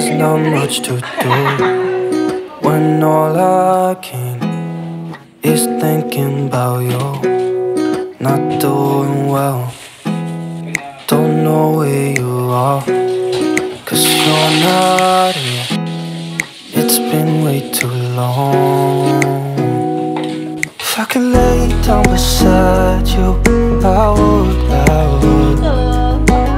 there's not much to do when all I can is thinking about you. Not doing well, don't know where you are, 'cause you're not here. It's been way too long. If I could lay down beside you, I would.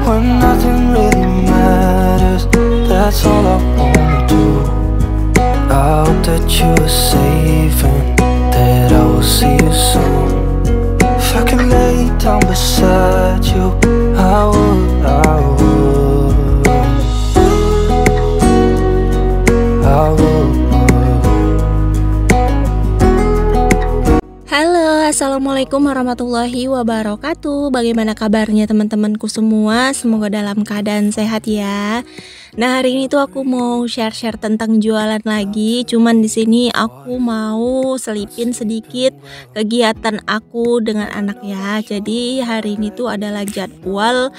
When nothing really matters, that's all I wanna do. I hope that you are safe and that I will see you soon. If I could lay down beside you, I would. Halo, assalamualaikum warahmatullahi wabarakatuh. Bagaimana kabarnya teman-temanku semua? Semoga dalam keadaan sehat ya. Nah, hari ini tuh aku mau share-share tentang jualan lagi. Cuman di sini aku mau selipin sedikit kegiatan aku dengan anak ya. Jadi hari ini tuh adalah jadwal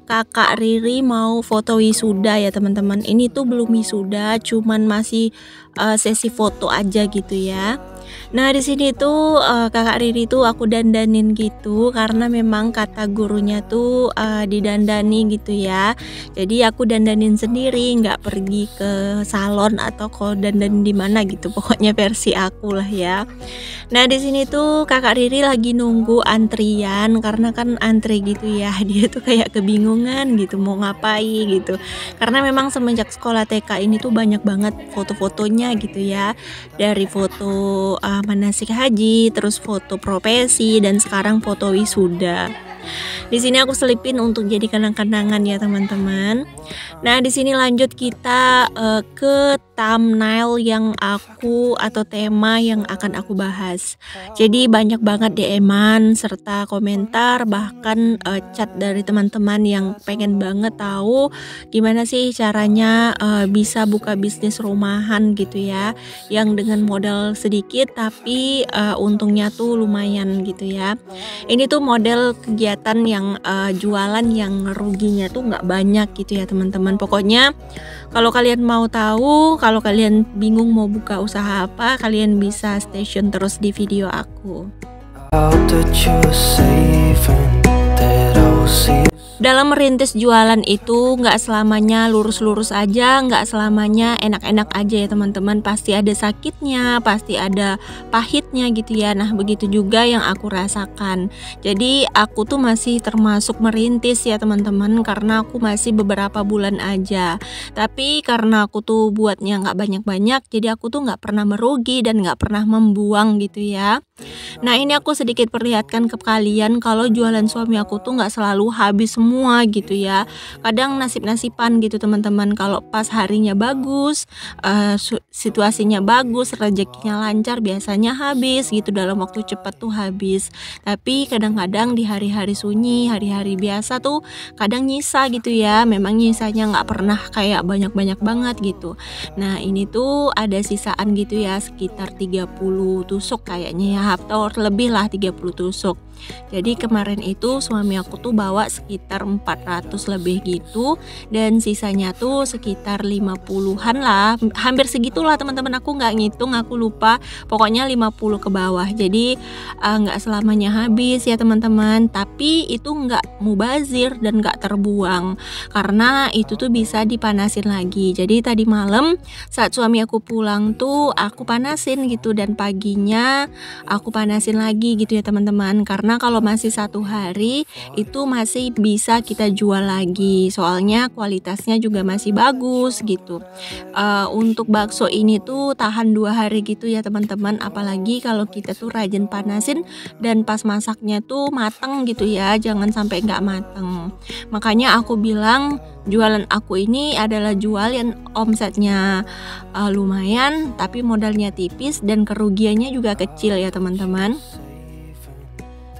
Kakak Riri mau foto wisuda ya teman-teman. Ini tuh belum wisuda, cuman masih sesi foto aja gitu ya. Nah di sini tuh Kakak Riri tuh aku dandanin gitu karena memang kata gurunya tuh didandani gitu ya. Jadi aku dandanin sendiri, nggak pergi ke salon atau kalau dandan di mana gitu. Pokoknya versi aku lah ya. Nah di sini tuh Kakak Riri lagi nunggu antrian karena kan antri gitu ya. Dia tuh kayak kebingungan gitu mau ngapain gitu. Karena memang semenjak sekolah TK ini tuh banyak banget foto-fotonya gitu ya. Dari foto manasik haji, terus foto profesi, dan sekarang foto wisuda. Di sini aku selipin untuk jadi kenang-kenangan ya teman-teman. Nah di sini lanjut kita ke thumbnail yang aku atau tema yang akan aku bahas. Jadi banyak banget DM-an serta komentar bahkan chat dari teman-teman yang pengen banget tahu gimana sih caranya bisa buka bisnis rumahan gitu ya, yang dengan modal sedikit tapi untungnya tuh lumayan gitu ya. Ini tuh model kegiatan yang jualan yang ruginya tuh nggak banyak gitu ya teman-teman. Pokoknya kalau kalian mau tahu, kalau kalian bingung mau buka usaha apa, kalian bisa stay tune terus di video aku. Dalam merintis jualan itu nggak selamanya lurus-lurus aja, nggak selamanya enak-enak aja ya teman-teman. Pasti ada sakitnya, pasti ada pahitnya gitu ya. Nah begitu juga yang aku rasakan. Jadi aku tuh masih termasuk merintis ya teman-teman, karena aku masih beberapa bulan aja. Tapi karena aku tuh buatnya nggak banyak-banyak, jadi aku tuh nggak pernah merugi dan nggak pernah membuang gitu ya. Nah ini aku sedikit perlihatkan ke kalian kalau jualan suami aku tuh nggak selalu habis semua gitu ya. Kadang nasib-nasiban gitu teman-teman. Kalau pas harinya bagus, situasinya bagus, rezekinya lancar, biasanya habis gitu, dalam waktu cepat tuh habis. Tapi kadang-kadang di hari-hari sunyi, hari-hari biasa tuh kadang nyisa gitu ya. Memang nyisanya nggak pernah kayak banyak-banyak banget gitu. Nah ini tuh ada sisaan gitu ya, sekitar 30 tusuk kayaknya ya, atau lebih lah 30 tusuk. Jadi kemarin itu suami aku tuh bawa sekitar 400 lebih gitu, dan sisanya tuh sekitar 50-an lah, hampir segitulah teman-teman. Aku nggak ngitung, aku lupa, pokoknya 50 ke bawah. Jadi nggak selamanya habis ya teman-teman, tapi itu nggak mubazir dan nggak terbuang, karena itu tuh bisa dipanasin lagi. Jadi tadi malam saat suami aku pulang tuh aku panasin gitu, dan paginya aku panasin lagi gitu ya teman-teman. Karena kalau masih satu hari itu masih bisa kita jual lagi, soalnya kualitasnya juga masih bagus gitu. Untuk bakso ini tuh tahan 2 hari gitu ya teman-teman, apalagi kalau kita tuh rajin panasin dan pas masaknya tuh mateng gitu ya, jangan sampai nggak mateng. Makanya aku bilang jualan aku ini adalah jual yang omsetnya lumayan tapi modalnya tipis dan kerugiannya juga kecil ya teman-teman.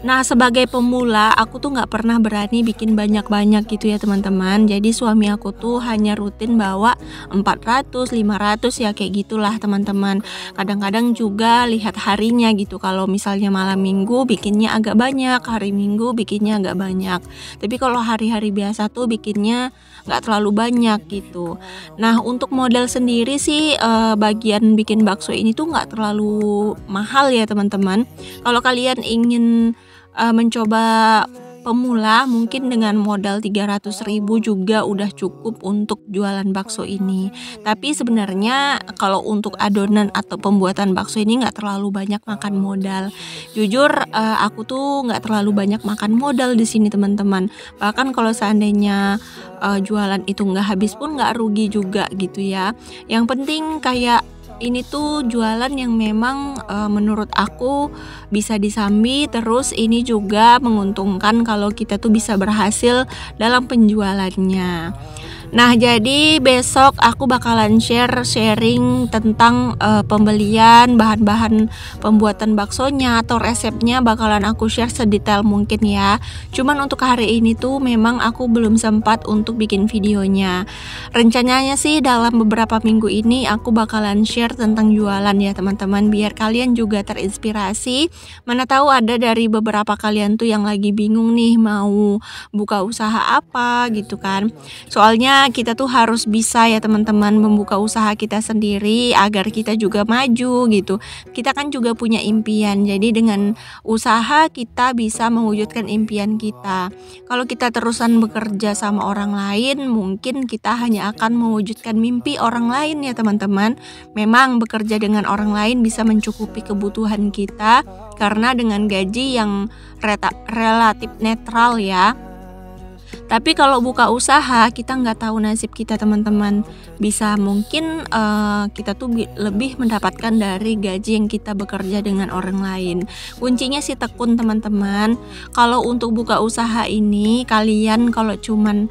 Nah, sebagai pemula, aku tuh nggak pernah berani bikin banyak-banyak gitu ya teman-teman. Jadi suami aku tuh hanya rutin bawa 400, 500 ya kayak gitulah teman-teman. Kadang-kadang juga lihat harinya gitu. Kalau misalnya malam minggu bikinnya agak banyak, hari minggu bikinnya agak banyak. Tapi kalau hari-hari biasa tuh bikinnya nggak terlalu banyak gitu. Nah, untuk modal sendiri sih bagian bikin bakso ini tuh nggak terlalu mahal ya teman-teman. Kalau kalian ingin mencoba pemula, mungkin dengan modal 300.000 juga udah cukup untuk jualan bakso ini. Tapi sebenarnya kalau untuk adonan atau pembuatan bakso ini nggak terlalu banyak makan modal. Jujur aku tuh nggak terlalu banyak makan modal di sini teman-teman. Bahkan kalau seandainya jualan itu nggak habis pun nggak rugi juga gitu ya. Yang penting kayak ini tuh jualan yang memang menurut aku bisa disambi, terus ini juga menguntungkan kalau kita tuh bisa berhasil dalam penjualannya. Nah, jadi besok aku bakalan sharing tentang pembelian bahan-bahan pembuatan baksonya atau resepnya, bakalan aku share sedetail mungkin ya. Cuman untuk hari ini tuh memang aku belum sempat untuk bikin videonya. Rencananya sih dalam beberapa minggu ini aku bakalan share tentang jualan ya teman-teman, biar kalian juga terinspirasi. Mana tahu ada dari beberapa kalian tuh yang lagi bingung nih mau buka usaha apa gitu kan. Soalnya kita tuh harus bisa ya teman-teman membuka usaha kita sendiri agar kita juga maju gitu. Kita kan juga punya impian. Jadi dengan usaha kita bisa mewujudkan impian kita. Kalau kita terusan bekerja sama orang lain, mungkin kita hanya akan mewujudkan mimpi orang lain ya teman-teman. Memang bekerja dengan orang lain bisa mencukupi kebutuhan kita karena dengan gaji yang relatif netral ya. Tapi kalau buka usaha, kita nggak tahu nasib kita teman-teman. Bisa mungkin kita tuh lebih mendapatkan dari gaji yang kita bekerja dengan orang lain. Kuncinya sih tekun teman-teman. Kalau untuk buka usaha ini, kalian kalau cuman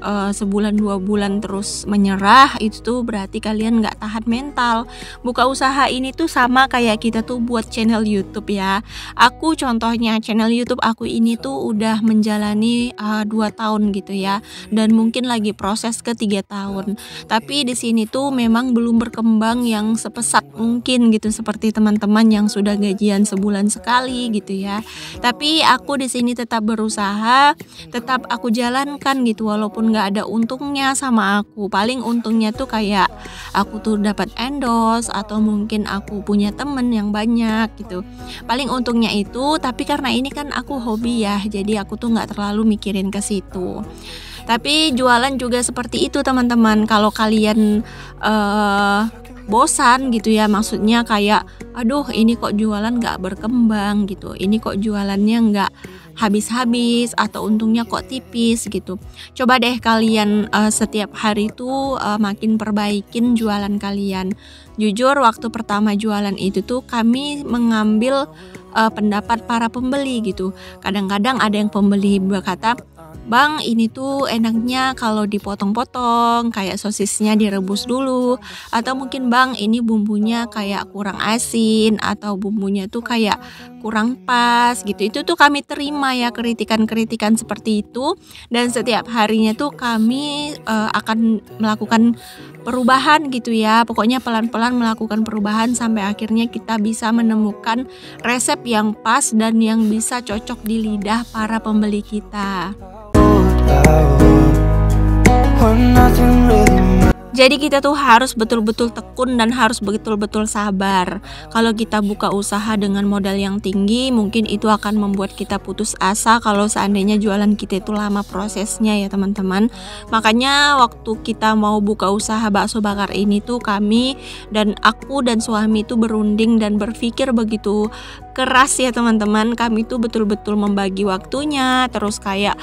sebulan 2 bulan terus menyerah, itu tuh berarti kalian nggak tahan mental. Buka usaha ini tuh sama kayak kita tuh buat channel YouTube ya. Aku contohnya channel YouTube aku ini tuh udah menjalani 2 tahun gitu ya, dan mungkin lagi proses ke 3 tahun. Tapi di sini tuh memang belum berkembang yang sepesat mungkin gitu, seperti teman-teman yang sudah gajian sebulan sekali gitu ya. Tapi aku di sini tetap berusaha, tetap aku jalankan gitu, walaupun nggak ada untungnya sama aku. Paling untungnya tuh kayak aku tuh dapat endorse atau mungkin aku punya temen yang banyak gitu. Paling untungnya itu, tapi karena ini kan aku hobi ya, jadi aku tuh nggak terlalu mikirin ke situ. Tapi jualan juga seperti itu teman-teman. Kalau kalian bosan gitu ya, maksudnya kayak aduh ini kok jualan nggak berkembang gitu, ini kok jualannya nggak habis-habis atau untungnya kok tipis gitu. Coba deh kalian setiap hari tuh makin perbaikin jualan kalian. Jujur waktu pertama jualan itu tuh kami mengambil pendapat para pembeli gitu. Kadang-kadang ada yang pembeli berkata, "Bang, ini tuh enaknya kalau dipotong-potong, kayak sosisnya direbus dulu. Atau mungkin bang, ini bumbunya kayak kurang asin, atau bumbunya tuh kayak kurang pas gitu." Itu tuh kami terima ya kritikan-kritikan seperti itu. Dan setiap harinya tuh kami akan melakukan perubahan gitu ya. Pokoknya pelan-pelan melakukan perubahan sampai akhirnya kita bisa menemukan resep yang pas dan yang bisa cocok di lidah para pembeli kita. Jadi kita tuh harus betul-betul tekun dan harus betul-betul sabar. Kalau kita buka usaha dengan modal yang tinggi, mungkin itu akan membuat kita putus asa kalau seandainya jualan kita itu lama prosesnya ya teman-teman. Makanya waktu kita mau buka usaha bakso bakar ini tuh kami dan aku dan suami tuh berunding dan berpikir begitu keras ya teman-teman. Kami tuh betul-betul membagi waktunya, terus kayak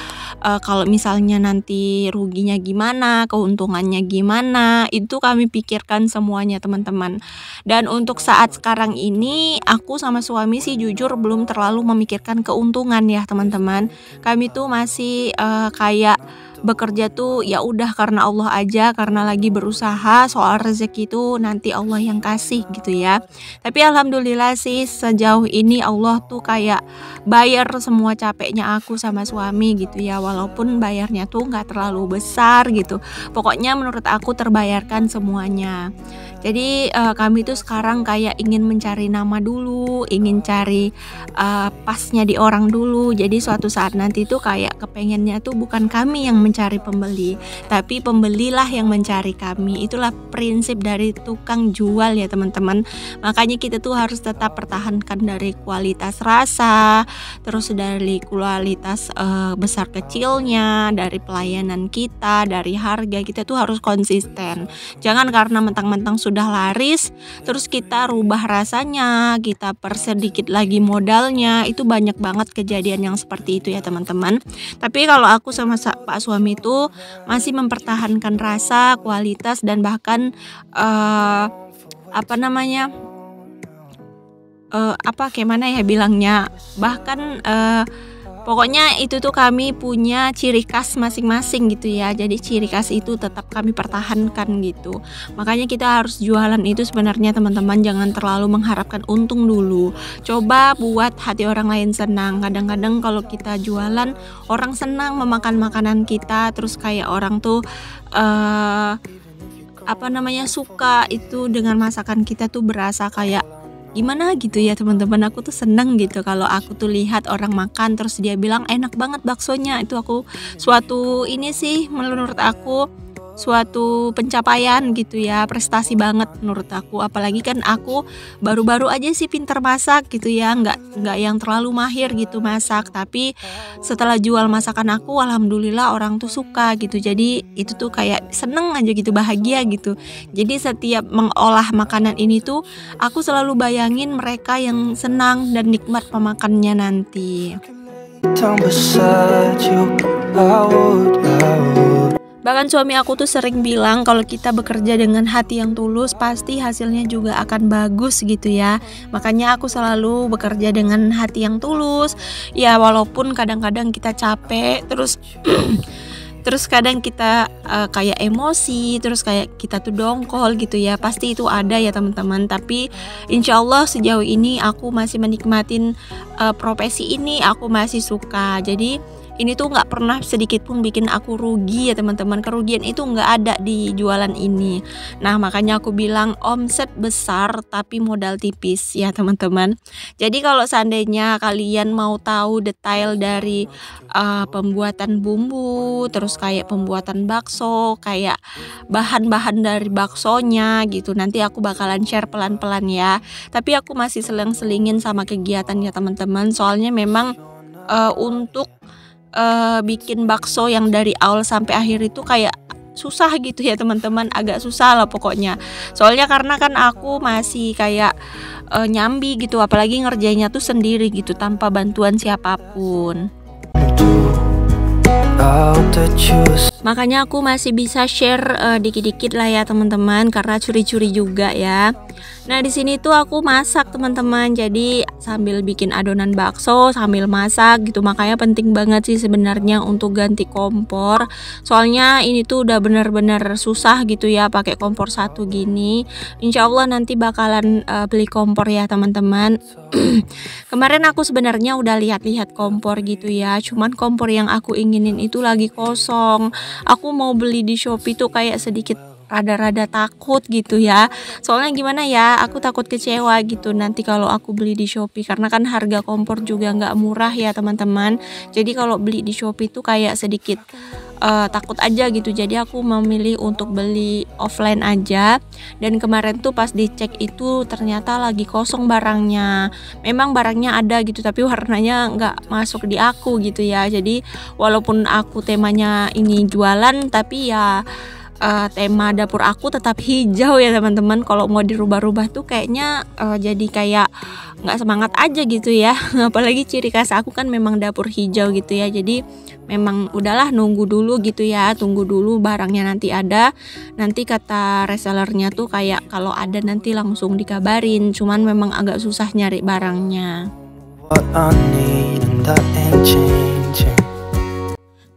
kalau misalnya nanti ruginya gimana, keuntungannya gimana, itu kami pikirkan semuanya teman-teman. Dan untuk saat sekarang ini aku sama suami sih jujur belum terlalu memikirkan keuntungan ya teman-teman. Kami tuh masih kayak bekerja tuh ya udah karena Allah aja, karena lagi berusaha. Soal rezeki itu nanti Allah yang kasih gitu ya. Tapi alhamdulillah sih sejauh ini Allah tuh kayak bayar semua capeknya aku sama suami gitu ya, walaupun bayarnya tuh nggak terlalu besar gitu. Pokoknya menurut aku terbayarkan semuanya. Jadi kami tuh sekarang kayak ingin mencari nama dulu, ingin cari pasnya di orang dulu. Jadi suatu saat nanti tuh kayak kepengennya tuh bukan kami yang mencari pembeli, tapi pembelilah yang mencari kami. Itulah prinsip dari tukang jual ya teman-teman. Makanya kita tuh harus tetap pertahankan dari kualitas rasa, terus dari kualitas besar kecilnya, dari pelayanan kita, dari harga. Kita tuh harus konsisten. Jangan karena mentang-mentang sudah laris terus kita rubah rasanya, kita persedikit lagi modalnya. Itu banyak banget kejadian yang seperti itu ya teman-teman. Tapi kalau aku sama Pak suami itu masih mempertahankan rasa, kualitas, dan bahkan gimana ya bilangnya, bahkan pokoknya itu tuh kami punya ciri khas masing-masing gitu ya. Jadi ciri khas itu tetap kami pertahankan gitu. Makanya kita harus jualan itu sebenarnya teman-teman jangan terlalu mengharapkan untung dulu. Coba buat hati orang lain senang. Kadang-kadang kalau kita jualan orang senang memakan makanan kita, terus kayak orang tuh suka itu dengan masakan kita tuh, berasa kayak gimana gitu ya teman-teman. Aku tuh seneng gitu kalau aku tuh lihat orang makan terus dia bilang enak banget baksonya. Itu aku suatu ini sih menurut aku suatu pencapaian gitu ya, prestasi banget menurut aku. Apalagi kan aku baru-baru aja sih pinter masak gitu ya, nggak yang terlalu mahir gitu masak, tapi setelah jual masakan aku alhamdulillah orang tuh suka gitu. Jadi itu tuh kayak seneng aja gitu, bahagia gitu. Jadi setiap mengolah makanan ini tuh aku selalu bayangin mereka yang senang dan nikmat pemakannya nanti. Down beside you, I would. Bahkan suami aku tuh sering bilang kalau kita bekerja dengan hati yang tulus pasti hasilnya juga akan bagus gitu ya. Makanya aku selalu bekerja dengan hati yang tulus. Ya walaupun kadang-kadang kita capek, terus terus kadang kita kayak emosi, terus kayak kita tuh dongkol gitu ya. Pasti itu ada ya teman-teman. Tapi insya Allah sejauh ini aku masih menikmatin profesi ini, aku masih suka. Jadi ini tuh nggak pernah sedikit pun bikin aku rugi ya teman-teman. Kerugian itu nggak ada di jualan ini. Nah makanya aku bilang omset besar tapi modal tipis ya teman-teman. Jadi kalau seandainya kalian mau tahu detail dari pembuatan bumbu, terus kayak pembuatan bakso, kayak bahan-bahan dari baksonya gitu, nanti aku bakalan share pelan-pelan ya. Tapi aku masih seling-selingin sama kegiatan ya teman-teman. Soalnya memang untuk bikin bakso yang dari awal sampai akhir itu kayak susah gitu ya teman-teman, agak susah lah pokoknya. Soalnya karena kan aku masih kayak nyambi gitu, apalagi ngerjainnya tuh sendiri gitu tanpa bantuan siapapun. Makanya aku masih bisa share dikit-dikit lah ya teman-teman, karena curi-curi juga ya. Nah di sini tuh aku masak teman-teman, jadi sambil bikin adonan bakso sambil masak gitu. Makanya penting banget sih sebenarnya untuk ganti kompor. Soalnya ini tuh udah bener-bener susah gitu ya pakai kompor satu gini. Insya Allah nanti bakalan beli kompor ya teman-teman. Kemarin aku sebenarnya udah lihat-lihat kompor gitu ya, cuman kompor yang aku inginin itu lagi kosong. Aku mau beli di Shopee tuh kayak sedikit rada-rada takut gitu ya. Soalnya gimana ya, aku takut kecewa gitu nanti kalau aku beli di Shopee, karena kan harga kompor juga nggak murah ya teman-teman. Jadi kalau beli di Shopee tuh kayak sedikit takut aja gitu. Jadi aku memilih untuk beli offline aja. Dan kemarin tuh pas dicek itu ternyata lagi kosong barangnya. Memang barangnya ada gitu, tapi warnanya nggak masuk di aku gitu ya. Jadi walaupun aku temanya ini jualan, tapi ya tema dapur aku tetap hijau ya teman-teman. Kalau mau dirubah-rubah tuh kayaknya jadi kayak nggak semangat aja gitu ya. Apalagi ciri khas aku kan memang dapur hijau gitu ya. Jadi memang udahlah nunggu dulu gitu ya, tunggu dulu barangnya nanti ada. Nanti kata resellernya tuh kayak kalau ada nanti langsung dikabarin. Cuman memang agak susah nyari barangnya.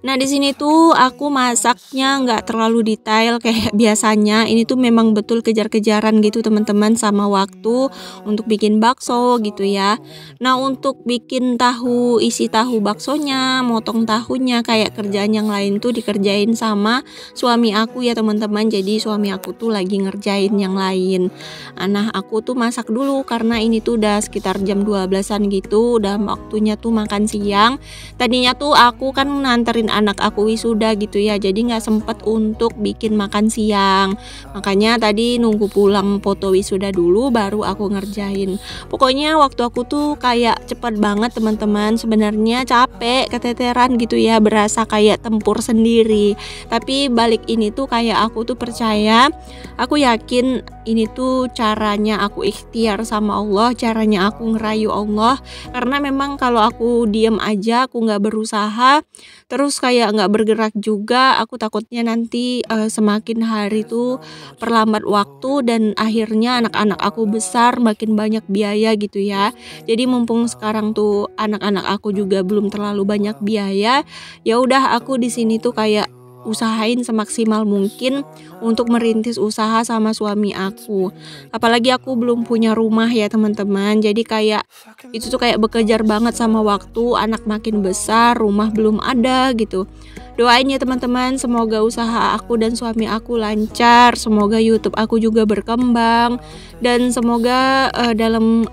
Nah, di sini tuh aku masaknya nggak terlalu detail kayak biasanya. Ini tuh memang betul kejar-kejaran gitu teman-teman sama waktu untuk bikin bakso gitu ya. Nah, untuk bikin tahu, isi tahu baksonya, motong tahunya kayak kerjaan yang lain tuh dikerjain sama suami aku ya teman-teman. Jadi suami aku tuh lagi ngerjain yang lain. Nah, aku tuh masak dulu karena ini tuh udah sekitar jam 12-an gitu, udah waktunya tuh makan siang. Tadinya tuh aku kan nganterin anak aku wisuda gitu ya, jadi nggak sempet untuk bikin makan siang. Makanya tadi nunggu pulang foto wisuda dulu baru aku ngerjain. Pokoknya waktu aku tuh kayak cepet banget teman-teman. Sebenarnya capek, keteteran gitu ya, berasa kayak tempur sendiri. Tapi balik ini tuh kayak aku tuh percaya, aku yakin ini tuh caranya aku ikhtiar sama Allah, caranya aku ngerayu Allah. Karena memang kalau aku diem aja, aku nggak berusaha, terus kayak nggak bergerak juga, aku takutnya nanti semakin hari tuh perlambat waktu dan akhirnya anak-anak aku besar, makin banyak biaya gitu ya. Jadi mumpung sekarang tuh anak-anak aku juga belum terlalu banyak biaya, ya udah aku di sini tuh kayak usahain semaksimal mungkin untuk merintis usaha sama suami aku. Apalagi aku belum punya rumah ya teman-teman. Jadi kayak itu tuh kayak bekejar banget sama waktu, anak makin besar, rumah belum ada gitu. Doain ya teman-teman, semoga usaha aku dan suami aku lancar, semoga YouTube aku juga berkembang, dan semoga dalam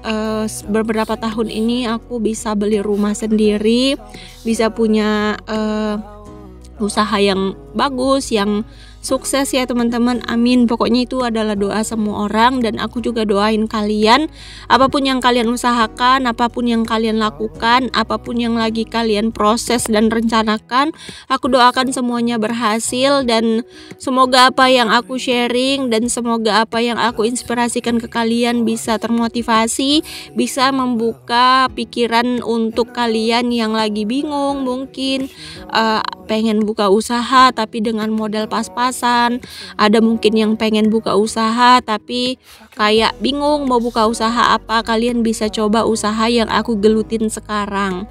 beberapa tahun ini aku bisa beli rumah sendiri, bisa punya usaha yang bagus, yang sukses ya teman-teman, amin. Pokoknya itu adalah doa semua orang, dan aku juga doain kalian, apapun yang kalian usahakan, apapun yang kalian lakukan, apapun yang lagi kalian proses dan rencanakan, aku doakan semuanya berhasil, dan semoga apa yang aku sharing dan semoga apa yang aku inspirasikan ke kalian bisa termotivasi, bisa membuka pikiran untuk kalian yang lagi bingung, mungkin pengen buka usaha tapi dengan modal pas-pasan. Ada mungkin yang pengen buka usaha tapi kayak bingung mau buka usaha apa. Kalian bisa coba usaha yang aku gelutin sekarang.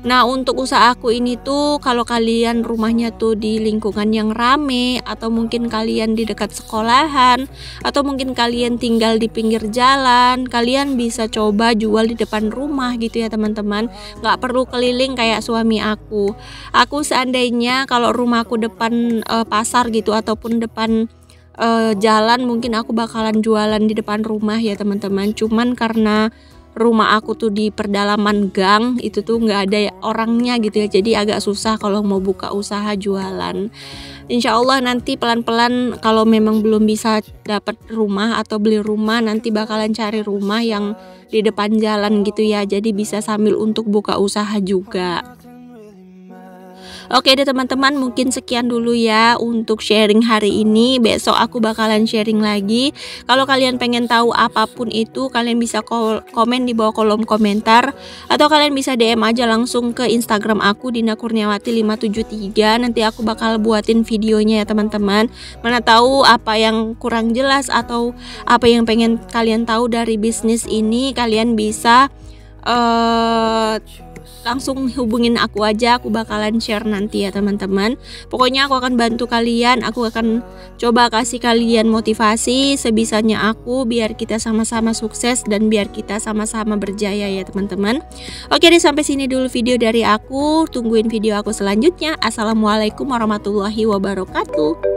Nah, untuk usaha aku ini tuh kalau kalian rumahnya tuh di lingkungan yang rame, atau mungkin kalian di dekat sekolahan, atau mungkin kalian tinggal di pinggir jalan, kalian bisa coba jual di depan rumah gitu ya teman-teman. Nggak perlu keliling kayak suami aku. Aku seandainya kalau rumahku depan pasar gitu ataupun depan jalan, mungkin aku bakalan jualan di depan rumah ya teman-teman. Cuman karena rumah aku tuh di perdalaman gang, itu tuh nggak ada orangnya gitu ya, jadi agak susah kalau mau buka usaha jualan. Insya Allah nanti pelan-pelan kalau memang belum bisa dapat rumah atau beli rumah, nanti bakalan cari rumah yang di depan jalan gitu ya, jadi bisa sambil untuk buka usaha juga. Oke deh teman-teman, mungkin sekian dulu ya untuk sharing hari ini. Besok aku bakalan sharing lagi. Kalau kalian pengen tahu apapun itu, kalian bisa komen di bawah kolom komentar, atau kalian bisa DM aja langsung ke Instagram aku Dina Kurniawati 573. Nanti aku bakal buatin videonya ya teman-teman. Mana tahu apa yang kurang jelas atau apa yang pengen kalian tahu dari bisnis ini, kalian bisa langsung hubungin aku aja, aku bakalan share nanti ya teman-teman. Pokoknya aku akan bantu kalian, aku akan coba kasih kalian motivasi sebisanya aku, biar kita sama-sama sukses dan biar kita sama-sama berjaya ya teman-teman. Oke deh, sampai sini dulu video dari aku, tungguin video aku selanjutnya. Assalamualaikum warahmatullahi wabarakatuh.